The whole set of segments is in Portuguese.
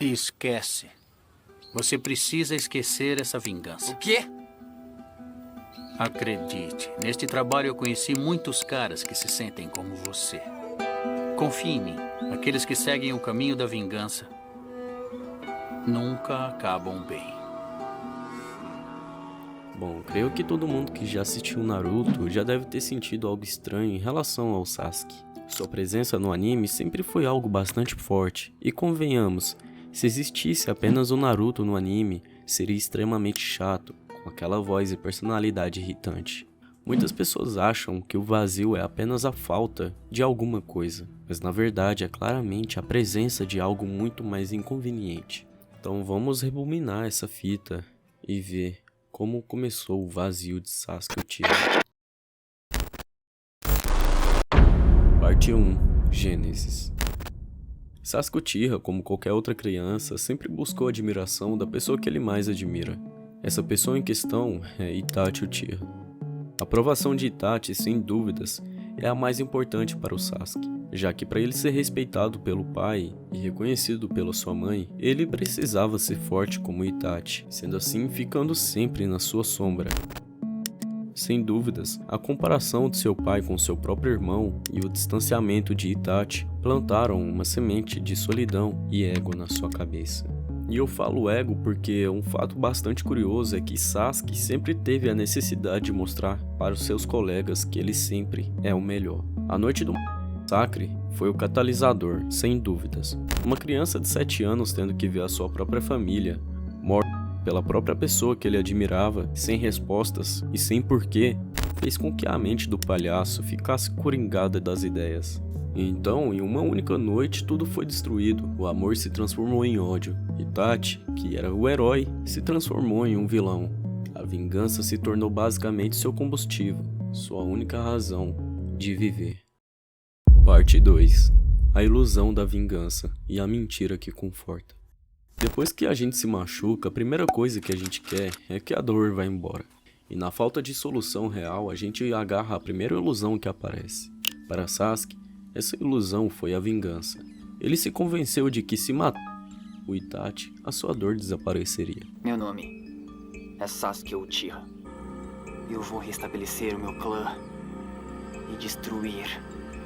Esquece. Você precisa esquecer essa vingança. O quê? Acredite, neste trabalho eu conheci muitos caras que se sentem como você. Confie em mim. Aqueles que seguem o caminho da vingança nunca acabam bem. Bom, creio que todo mundo que já assistiu Naruto já deve ter sentido algo estranho em relação ao Sasuke. Sua presença no anime sempre foi algo bastante forte, e convenhamos, se existisse apenas o Naruto no anime, seria extremamente chato, com aquela voz e personalidade irritante. Muitas pessoas acham que o vazio é apenas a falta de alguma coisa, mas na verdade é claramente a presença de algo muito mais inconveniente. Então vamos rebobinar essa fita e ver como começou o vazio de Sasuke Uchiha. Parte 1. Gênesis. Sasuke Uchiha, como qualquer outra criança, sempre buscou a admiração da pessoa que ele mais admira. Essa pessoa em questão é Itachi Uchiha. A aprovação de Itachi, sem dúvidas, é a mais importante para o Sasuke, já que para ele ser respeitado pelo pai e reconhecido pela sua mãe, ele precisava ser forte como Itachi, sendo assim ficando sempre na sua sombra. Sem dúvidas, a comparação de seu pai com seu próprio irmão e o distanciamento de Itachi plantaram uma semente de solidão e ego na sua cabeça. E eu falo ego porque um fato bastante curioso é que Sasuke sempre teve a necessidade de mostrar para os seus colegas que ele sempre é o melhor. A noite do massacre foi o catalisador, sem dúvidas. Uma criança de 7 anos tendo que ver a sua própria família morta pela própria pessoa que ele admirava, sem respostas e sem porquê, fez com que a mente do palhaço ficasse coringada das ideias. Então, em uma única noite, tudo foi destruído. O amor se transformou em ódio. Itachi, que era o herói, se transformou em um vilão. A vingança se tornou basicamente seu combustível, sua única razão de viver. Parte 2. A ilusão da vingança e a mentira que conforta. Depois que a gente se machuca, a primeira coisa que a gente quer é que a dor vá embora. E na falta de solução real, a gente agarra a primeira ilusão que aparece. Para Sasuke, essa ilusão foi a vingança. Ele se convenceu de que se matar o Itachi, a sua dor desapareceria. Meu nome é Sasuke Uchiha. Eu vou restabelecer o meu clã e destruir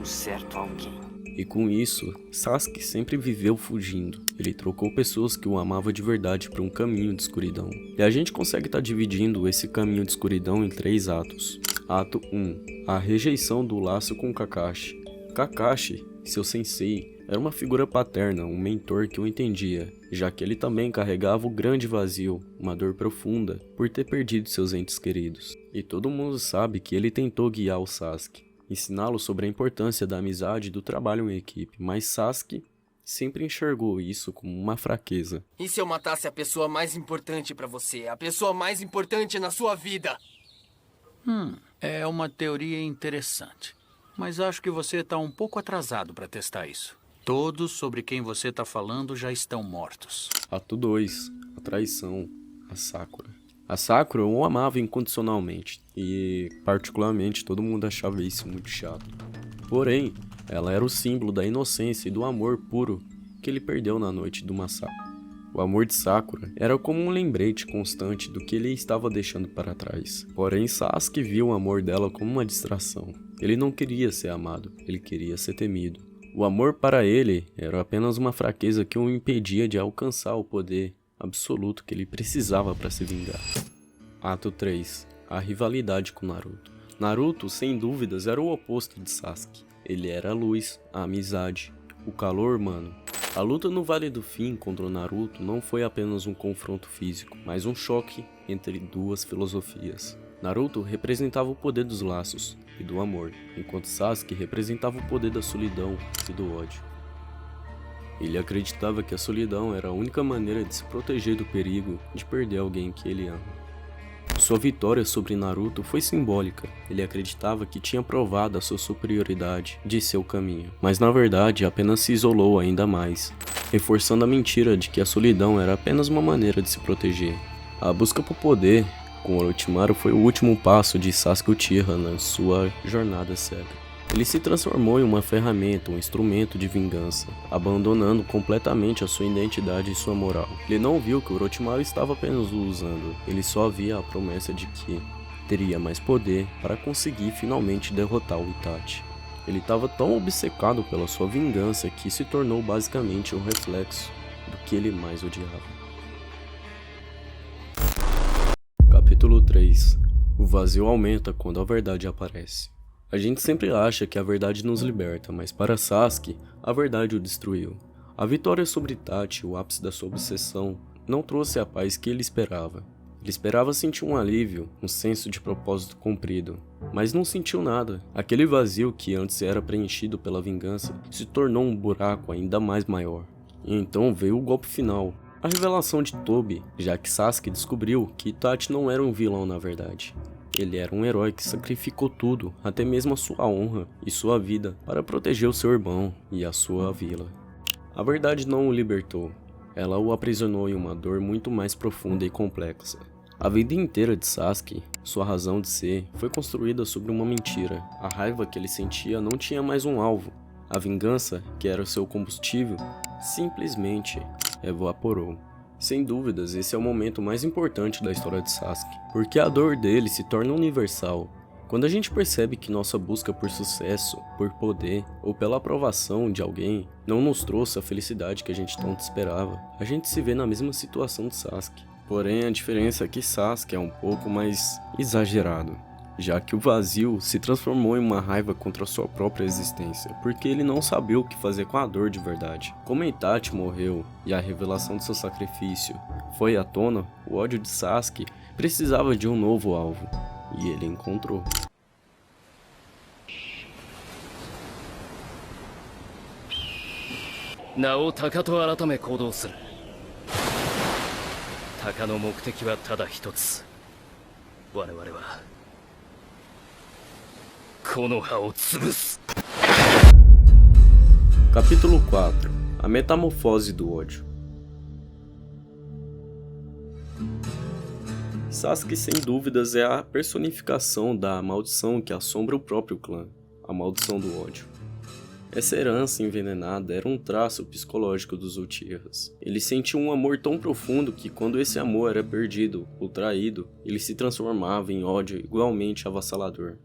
um certo alguém. E com isso, Sasuke sempre viveu fugindo. Ele trocou pessoas que o amavam de verdade por um caminho de escuridão. E a gente consegue estar dividindo esse caminho de escuridão em 3 atos. Ato 1. A rejeição do laço com Kakashi. Kakashi, seu sensei, era uma figura paterna, um mentor que o entendia, já que ele também carregava o grande vazio, uma dor profunda, por ter perdido seus entes queridos. E todo mundo sabe que ele tentou guiar o Sasuke, ensiná-lo sobre a importância da amizade e do trabalho em equipe, mas Sasuke sempre enxergou isso como uma fraqueza. E se eu matasse a pessoa mais importante pra você? A pessoa mais importante na sua vida? É uma teoria interessante. Mas acho que você está um pouco atrasado para testar isso. Todos sobre quem você está falando já estão mortos. Ato 2. A traição. A Sakura. A Sakura o amava incondicionalmente. E, particularmente, todo mundo achava isso muito chato. Porém, ela era o símbolo da inocência e do amor puro que ele perdeu na noite do massacre. O amor de Sakura era como um lembrete constante do que ele estava deixando para trás. Porém, Sasuke viu o amor dela como uma distração. Ele não queria ser amado, ele queria ser temido. O amor para ele era apenas uma fraqueza que o impedia de alcançar o poder absoluto que ele precisava para se vingar. Ato 3. A rivalidade com Naruto. Naruto, sem dúvidas, era o oposto de Sasuke. Ele era a luz, a amizade, o calor humano. A luta no Vale do Fim contra o Naruto não foi apenas um confronto físico, mas um choque entre 2 filosofias. Naruto representava o poder dos laços e do amor, enquanto Sasuke representava o poder da solidão e do ódio. Ele acreditava que a solidão era a única maneira de se proteger do perigo de perder alguém que ele ama. Sua vitória sobre Naruto foi simbólica. Ele acreditava que tinha provado a sua superioridade de seu caminho, mas na verdade apenas se isolou ainda mais, reforçando a mentira de que a solidão era apenas uma maneira de se proteger. A busca por poder com Orochimaru foi o último passo de Sasuke Uchiha na sua jornada cega. Ele se transformou em uma ferramenta, um instrumento de vingança, abandonando completamente a sua identidade e sua moral. Ele não viu que Orochimaru estava apenas o usando, ele só via a promessa de que teria mais poder para conseguir finalmente derrotar o Itachi. Ele estava tão obcecado pela sua vingança que se tornou basicamente um reflexo do que ele mais odiava. Capítulo 3. O vazio aumenta quando a verdade aparece. A gente sempre acha que a verdade nos liberta, mas para Sasuke, a verdade o destruiu. A vitória sobre Itachi, o ápice da sua obsessão, não trouxe a paz que ele esperava. Ele esperava sentir um alívio, um senso de propósito cumprido, mas não sentiu nada. Aquele vazio que antes era preenchido pela vingança se tornou um buraco ainda mais maior. E então veio o golpe final, a revelação de Tobi, já que Sasuke descobriu que Itachi não era um vilão na verdade. Ele era um herói que sacrificou tudo, até mesmo a sua honra e sua vida, para proteger o seu irmão e a sua vila. A verdade não o libertou, ela o aprisionou em uma dor muito mais profunda e complexa. A vida inteira de Sasuke, sua razão de ser, foi construída sobre uma mentira. A raiva que ele sentia não tinha mais um alvo. A vingança, que era o seu combustível, simplesmente evaporou. Sem dúvidas, esse é o momento mais importante da história de Sasuke, porque a dor dele se torna universal. Quando a gente percebe que nossa busca por sucesso, por poder ou pela aprovação de alguém não nos trouxe a felicidade que a gente tanto esperava, a gente se vê na mesma situação de Sasuke. Porém, a diferença é que Sasuke é um pouco mais exagerado, já que o vazio se transformou em uma raiva contra sua própria existência, porque ele não sabia o que fazer com a dor de verdade. Como Itachi morreu e a revelação de seu sacrifício foi à tona, o ódio de Sasuke precisava de um novo alvo, e ele encontrou. Nao Taka to aratame koudou suru. Taka no mokuteki wa tada hitotsu. Wareware wa Konoha o tsubusu. Capítulo 4. A metamorfose do ódio. Sasuke sem dúvidas é a personificação da maldição que assombra o próprio clã, a maldição do ódio. Essa herança envenenada era um traço psicológico dos Uchihas. Ele sentia um amor tão profundo que quando esse amor era perdido ou traído, ele se transformava em ódio igualmente avassalador.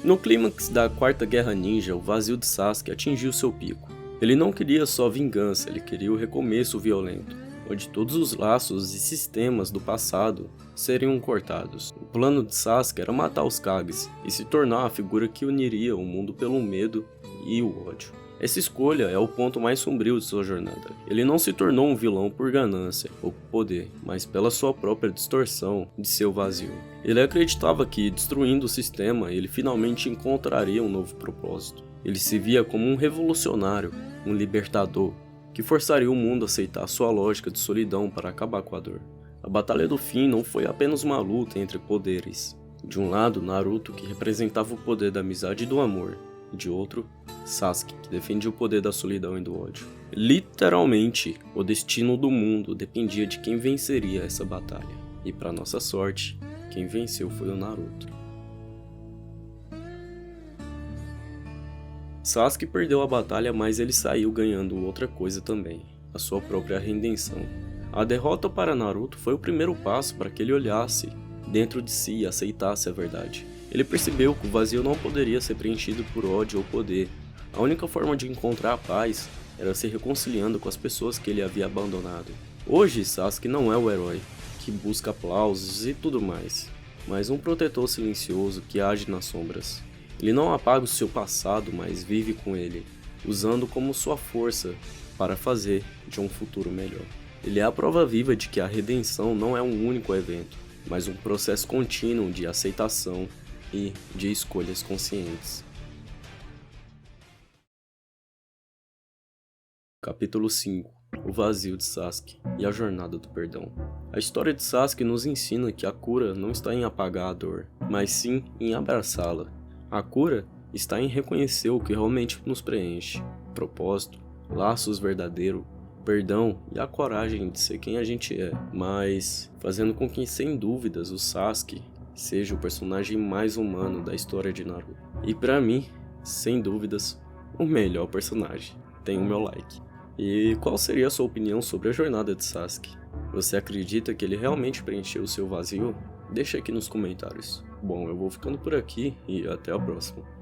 No clímax da Quarta Guerra Ninja, o vazio de Sasuke atingiu seu pico. Ele não queria só vingança, ele queria o recomeço violento, onde todos os laços e sistemas do passado seriam cortados. O plano de Sasuke era matar os Kages e se tornar a figura que uniria o mundo pelo medo e o ódio. Essa escolha é o ponto mais sombrio de sua jornada. Ele não se tornou um vilão por ganância ou por poder, mas pela sua própria distorção de seu vazio. Ele acreditava que, destruindo o sistema, ele finalmente encontraria um novo propósito. Ele se via como um revolucionário, um libertador, que forçaria o mundo a aceitar sua lógica de solidão para acabar com a dor. A Batalha do Fim não foi apenas uma luta entre poderes. De um lado, Naruto, que representava o poder da amizade e do amor, e de outro, Sasuke, que defendia o poder da solidão e do ódio. Literalmente, o destino do mundo dependia de quem venceria essa batalha. E para nossa sorte, quem venceu foi o Naruto. Sasuke perdeu a batalha, mas ele saiu ganhando outra coisa também, a sua própria redenção. A derrota para Naruto foi o primeiro passo para que ele olhasse dentro de si e aceitasse a verdade. Ele percebeu que o vazio não poderia ser preenchido por ódio ou poder. A única forma de encontrar a paz era se reconciliando com as pessoas que ele havia abandonado. Hoje, Sasuke não é o herói, que busca aplausos e tudo mais, mas um protetor silencioso que age nas sombras. Ele não apaga o seu passado, mas vive com ele, usando como sua força para fazer de um futuro melhor. Ele é a prova viva de que a redenção não é um único evento, mas um processo contínuo de aceitação e de escolhas conscientes. Capítulo 5. O vazio de Sasuke e a jornada do perdão. A história de Sasuke nos ensina que a cura não está em apagar a dor, mas sim em abraçá-la. A cura está em reconhecer o que realmente nos preenche, propósito, laços verdadeiros, perdão e a coragem de ser quem a gente é, mas fazendo com que, sem dúvidas, o Sasuke seja o personagem mais humano da história de Naruto. E pra mim, sem dúvidas, o melhor personagem. Tem o meu like. E qual seria a sua opinião sobre a jornada de Sasuke? Você acredita que ele realmente preencheu o seu vazio? Deixa aqui nos comentários. Bom, eu vou ficando por aqui e até a próxima.